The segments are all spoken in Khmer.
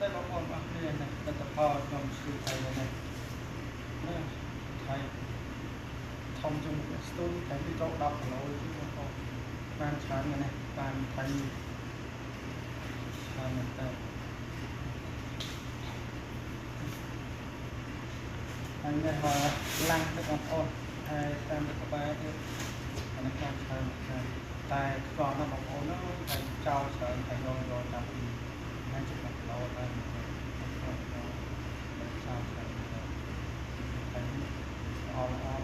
តែបងប្អូនអរគ្នានេះលទ្ធផលខ្ញុំជួយថៃនេះណាថៃធំជាងស្ទូនតែពីចូល10គីឡូជាងបងប្អូនបានច្រើនណាស់បានថៃច្រើនមែនតើហើយនេះឡើងទៅបងប្អូនហើយតាមទៅក្បែរទៀតអានេះខាងច្រើនតែខ្វល់ណាស់បងប្អូនហ្នឹងតែចោលច្រើនតែយកតាមពីហើយជិត10គីឡូតែចោលច្រើនតែអម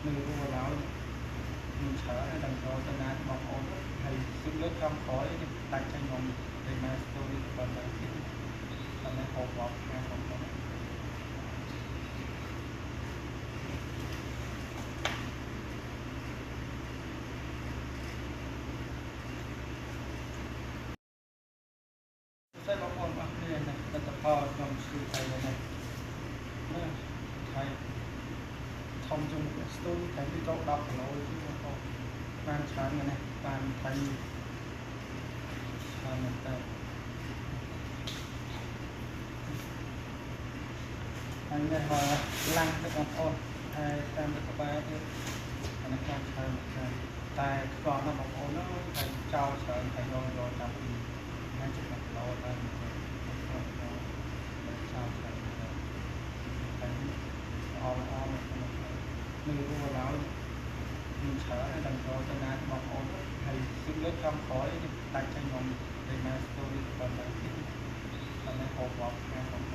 នឹងរួចហើយមានច្រើនតែចូលទៅណាបងប្អូនហើយគឺលើកចំក្រោយដាច់ចេញមកទៅណាស្ទូរីប៉ុណ្ណឹងទៀតតែហូបវត្តខាងបងប្អូនតែបងប្អូនអរគ្នានេះលទ្ធផលខ្ញុំជួយថៃនេះណាថៃធំជាងស្ទូនតែពីចូល10គីឡូជាងបងប្អូនបានច្រើនណាស់បានថៃច្រើនមែនតើហើយនេះឡើងទៅបងប្អូនហើយតាមទៅក្បែរទៀតអានេះខាងច្រើនតែខ្វល់ណាស់បងប្អូនហ្នឹងតែចោលច្រើនតែយកតាមពីហើយជិត10គីឡូតែចោលច្រើនតែអមនឹងរួចហើយមានច្រើនតែចូលទៅណាបងប្អូនហើយគឺលើកចំក្រោយដាច់ចេញមកទៅណាស្ទូរីប៉ុណ្ណឹងទៀតតែហូបវត្តខាង